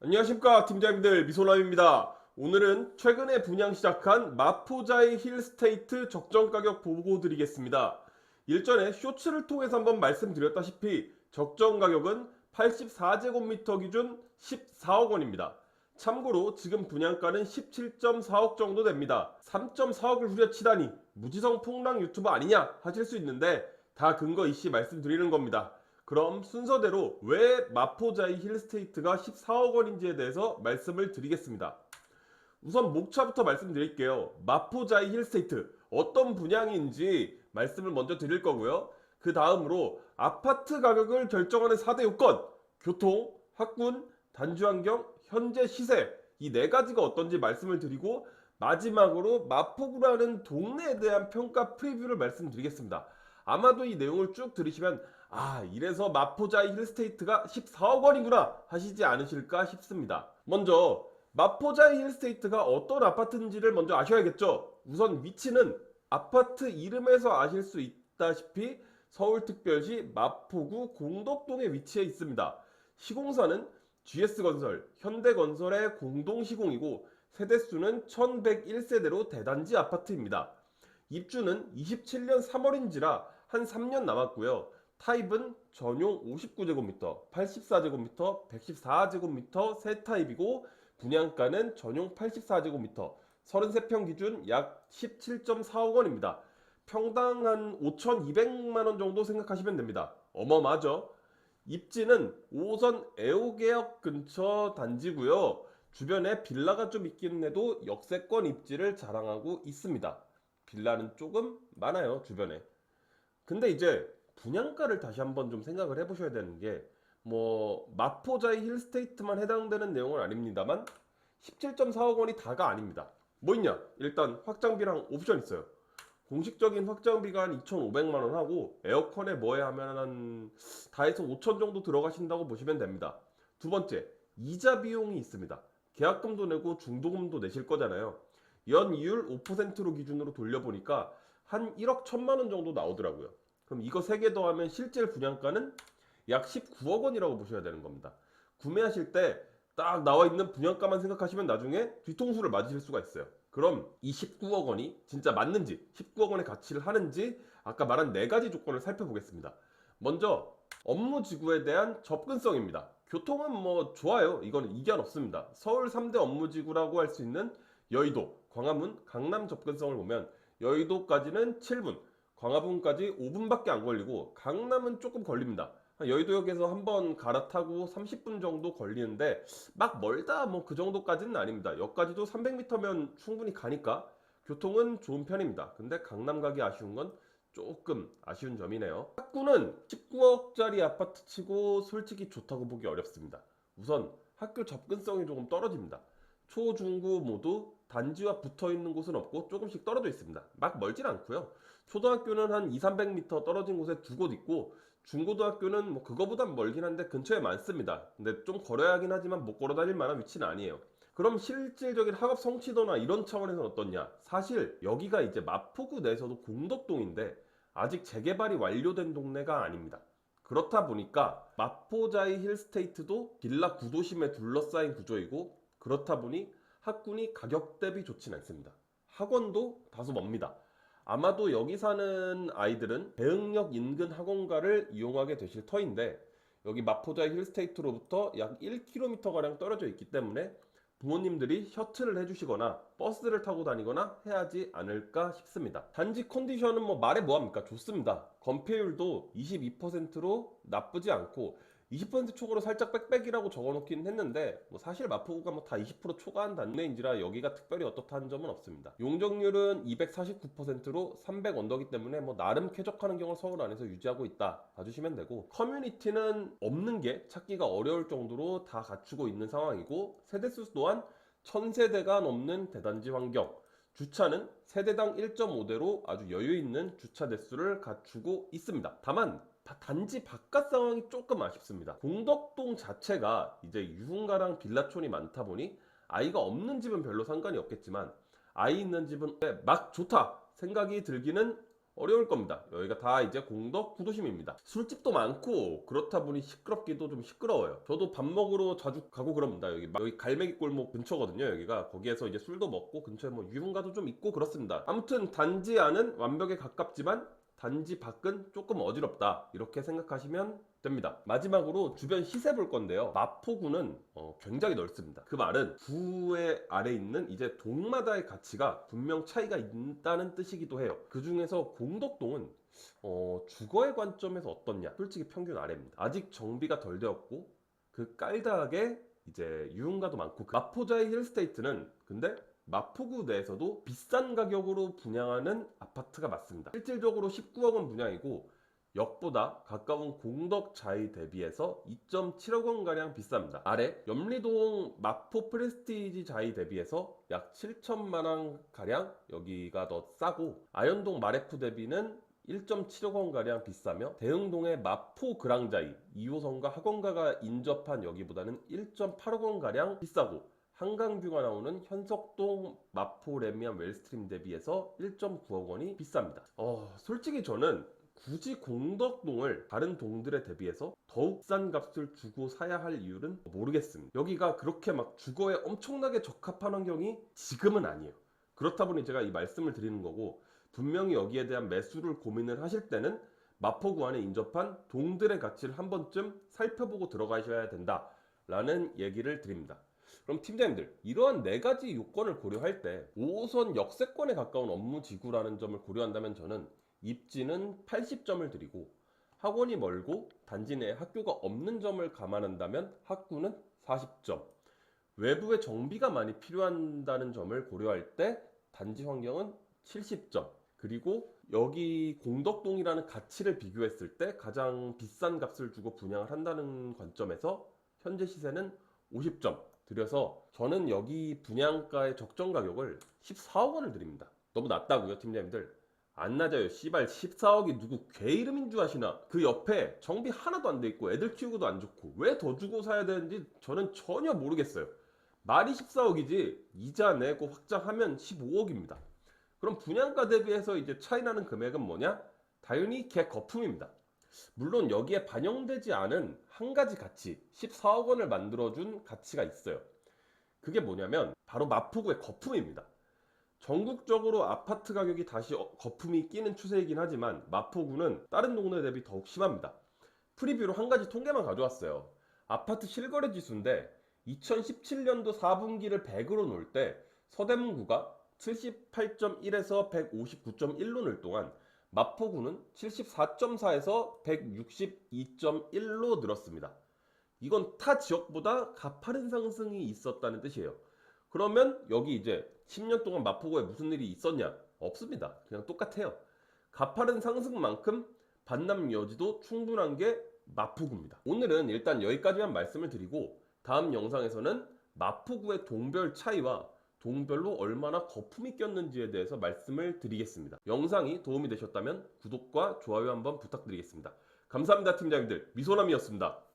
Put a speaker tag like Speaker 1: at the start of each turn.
Speaker 1: 안녕하십니까 팀장님들, 미소남입니다. 오늘은 최근에 분양 시작한 마포자이 힐스테이트 적정 가격 보고 드리겠습니다. 일전에 쇼츠를 통해서 한번 말씀드렸다시피 적정 가격은 84제곱미터 기준 14억 원입니다. 참고로 지금 분양가는 17.4억 정도 됩니다. 3.4억을 후려치다니 무지성 폭락 유튜버 아니냐 하실 수 있는데 다 근거 있이 말씀드리는 겁니다. 그럼 순서대로 왜 마포자이 힐스테이트가 14억 원인지에 대해서 말씀을 드리겠습니다. 우선 목차부터 말씀드릴게요. 마포자이 힐스테이트 어떤 분양인지 말씀을 먼저 드릴 거고요. 그 다음으로 아파트 가격을 결정하는 4대 요건, 교통, 학군, 단지환경, 현재 시세 이 네 가지가 어떤지 말씀을 드리고 마지막으로 마포구라는 동네에 대한 평가 프리뷰를 말씀드리겠습니다. 아마도 이 내용을 쭉 들으시면 이래서 마포자이 힐스테이트가 14억 원이구나 하시지 않으실까 싶습니다. 먼저 마포자이 힐스테이트가 어떤 아파트인지를 먼저 아셔야겠죠. 우선 위치는 아파트 이름에서 아실 수 있다시피 서울특별시 마포구 공덕동에 위치해 있습니다. 시공사는 GS건설, 현대건설의 공동시공이고 세대수는 1101세대로 대단지 아파트입니다. 입주는 27년 3월인지라 한 3년 남았고요. 타입은 전용 59제곱미터, 84제곱미터, 114제곱미터 세 타입이고 분양가는 전용 84제곱미터, 33평 기준 약 17.4억 원입니다. 평당 한 5,200만 원 정도 생각하시면 됩니다. 어마어마하죠? 입지는 5호선 애호개역 근처 단지고요. 주변에 빌라가 좀 있기는 해도 역세권 입지를 자랑하고 있습니다. 빌라는 조금 많아요, 주변에. 근데 이제 분양가를 다시 한번 좀 생각을 해보셔야 되는 게, 마포자이 힐스테이트만 해당되는 내용은 아닙니다만 17.4억 원이 다가 아닙니다. 뭐 있냐? 일단 확장비랑 옵션 있어요. 공식적인 확장비가 한 2,500만 원 하고 에어컨에 뭐해 하면 다 해서 5천 정도 들어가신다고 보시면 됩니다. 두 번째, 이자 비용이 있습니다. 계약금도 내고 중도금도 내실 거잖아요. 연이율 5%로 기준으로 돌려보니까 한 1억 1천만 원 정도 나오더라고요. 그럼 이거 3개 더하면 실제 분양가는 약 19억 원이라고 보셔야 되는 겁니다. 구매하실 때 딱 나와 있는 분양가만 생각하시면 나중에 뒤통수를 맞으실 수가 있어요. 그럼 이 19억 원이 진짜 맞는지, 19억 원의 가치를 하는지 아까 말한 4가지 조건을 살펴보겠습니다. 먼저 업무 지구에 대한 접근성입니다. 교통은 좋아요. 이거는 이견 없습니다. 서울 3대 업무 지구라고 할 수 있는 여의도, 광화문, 강남 접근성을 보면 여의도까지는 7분, 광화문까지 5분밖에 안 걸리고 강남은 조금 걸립니다. 여의도역에서 한번 갈아타고 30분 정도 걸리는데 막 멀다 그 정도까지는 아닙니다. 역까지도 300m면 충분히 가니까 교통은 좋은 편입니다. 근데 강남 가기 아쉬운 건 조금 아쉬운 점이네요. 학구는 19억짜리 아파트 치고 솔직히 좋다고 보기 어렵습니다. 우선 학교 접근성이 조금 떨어집니다. 초, 중, 고 모두 단지와 붙어 있는 곳은 없고 조금씩 떨어져 있습니다. 막 멀진 않고요. 초등학교는 한 2, 300m 떨어진 곳에 두 곳 있고 중고등학교는 그거보단 멀긴 한데 근처에 많습니다. 근데 좀 걸어야 하긴 하지만 못 걸어 다닐 만한 위치는 아니에요. 그럼 실질적인 학업 성취도나 이런 차원에서는 어떻냐? 사실 여기가 이제 마포구 내에서도 공덕동인데 아직 재개발이 완료된 동네가 아닙니다. 그렇다 보니까 마포자이 힐스테이트도 빌라 구도심에 둘러싸인 구조이고 그렇다 보니 학군이 가격 대비 좋진 않습니다. 학원도 다소 멉니다. 아마도 여기 사는 아이들은 대흥역 인근 학원가를 이용하게 되실 터인데 여기 마포자이 힐스테이트로부터 약 1km가량 떨어져 있기 때문에 부모님들이 셔틀을 해주시거나 버스를 타고 다니거나 해야지 않을까 싶습니다. 단지 컨디션은 말해 뭐합니까? 좋습니다. 건폐율도 22%로 나쁘지 않고 20% 초과로 살짝 빽빽이라고 적어놓긴 했는데 사실 마포구가 다 20% 초과한 단내인지라 여기가 특별히 어떻다는 점은 없습니다. 용적률은 249%로 300 언더기 때문에 나름 쾌적한 환경을 서울 안에서 유지하고 있다 봐주시면 되고 커뮤니티는 없는 게 찾기가 어려울 정도로 다 갖추고 있는 상황이고 세대수 또한 1000세대가 넘는 대단지 환경 주차는 세대당 1.5대로 아주 여유 있는 주차 대수를 갖추고 있습니다. 다만 단지 바깥 상황이 조금 아쉽습니다. 공덕동 자체가 이제 유흥가랑 빌라촌이 많다 보니 아이가 없는 집은 별로 상관이 없겠지만 아이 있는 집은 막 좋다 생각이 들기는 어려울 겁니다. 여기가 다 이제 공덕 구도심입니다. 술집도 많고 그렇다 보니 시끄럽기도 좀 시끄러워요. 저도 밥 먹으러 자주 가고 그럽니다. 여기 갈매기 골목 근처거든요. 여기가 거기에서 이제 술도 먹고 근처에 뭐 유흥가도 좀 있고 그렇습니다. 아무튼 단지 안은 완벽에 가깝지만 단지 밖은 조금 어지럽다 이렇게 생각하시면 됩니다. 마지막으로 주변 시세 볼 건데요. 마포구는 굉장히 넓습니다. 그 말은 구의 아래 있는 이제 동마다의 가치가 분명 차이가 있다는 뜻이기도 해요. 그 중에서 공덕동은 주거의 관점에서 어떻냐? 솔직히 평균 아래입니다. 아직 정비가 덜 되었고 그 깔다하게 이제 유흥가도 많고 마포자의 힐스테이트는 근데 마포구 내에서도 비싼 가격으로 분양하는 아파트가 맞습니다. 실질적으로 19억 원 분양이고 역보다 가까운 공덕자이 대비해서 2.7억 원가량 비쌉니다. 아래 염리동 마포 프레스티지 자이 대비해서 약 7천만 원가량 여기가 더 싸고 아현동 마레프 대비는 1.7억 원가량 비싸며 대흥동의 마포 그랑자이 2호선과 학원가가 인접한 여기보다는 1.8억 원가량 비싸고 한강뷰가 나오는 현석동 마포 레미안 웰스트림 대비해서 1.9억 원이 비쌉니다. 솔직히 저는 굳이 공덕동을 다른 동들에 대비해서 더욱 싼 값을 주고 사야 할 이유는 모르겠습니다. 여기가 그렇게 막 주거에 엄청나게 적합한 환경이 지금은 아니에요. 그렇다 보니 제가 이 말씀을 드리는 거고 분명히 여기에 대한 매수를 고민을 하실 때는 마포구 안에 인접한 동들의 가치를 한 번쯤 살펴보고 들어가셔야 된다라는 얘기를 드립니다. 그럼 팀장님들 이러한 네 가지 요건을 고려할 때 5호선 역세권에 가까운 업무지구라는 점을 고려한다면 저는 입지는 80점을 드리고 학원이 멀고 단지 내에 학교가 없는 점을 감안한다면 학구는 40점, 외부의 정비가 많이 필요한다는 점을 고려할 때 단지 환경은 70점, 그리고 여기 공덕동이라는 가치를 비교했을 때 가장 비싼 값을 주고 분양을 한다는 관점에서 현재 시세는 50점 드려서 저는 여기 분양가의 적정 가격을 14억 원을 드립니다. 너무 낮다고요, 팀장님들? 안 낮아요. 씨발 14억이 누구 개 이름인 줄 아시나? 그 옆에 정비 하나도 안 돼 있고 애들 키우고도 안 좋고 왜 더 주고 사야 되는지 저는 전혀 모르겠어요. 말이 14억이지 이자 내고 확장하면 15억입니다. 그럼 분양가 대비해서 이제 차이 나는 금액은 뭐냐? 당연히 개 거품입니다. 물론 여기에 반영되지 않은 한 가지 가치, 14억 원을 만들어준 가치가 있어요. 그게 뭐냐면 바로 마포구의 거품입니다. 전국적으로 아파트 가격이 다시 거품이 끼는 추세이긴 하지만 마포구는 다른 동네 대비 더욱 심합니다. 프리뷰로 한 가지 통계만 가져왔어요. 아파트 실거래 지수인데 2017년도 4분기를 100으로 놓을 때 서대문구가 78.1에서 159.1로 늘 동안 마포구는 74.4에서 162.1로 늘었습니다. 이건 타 지역보다 가파른 상승이 있었다는 뜻이에요. 그러면 여기 이제 10년 동안 마포구에 무슨 일이 있었냐? 없습니다. 그냥 똑같아요. 가파른 상승만큼 반납 여지도 충분한 게 마포구입니다. 오늘은 일단 여기까지만 말씀을 드리고 다음 영상에서는 마포구의 동별 차이와 동별로 얼마나 거품이 꼈는지에 대해서 말씀을 드리겠습니다. 영상이 도움이 되셨다면 구독과 좋아요 한번 부탁드리겠습니다. 감사합니다, 팀장님들. 미소남이었습니다.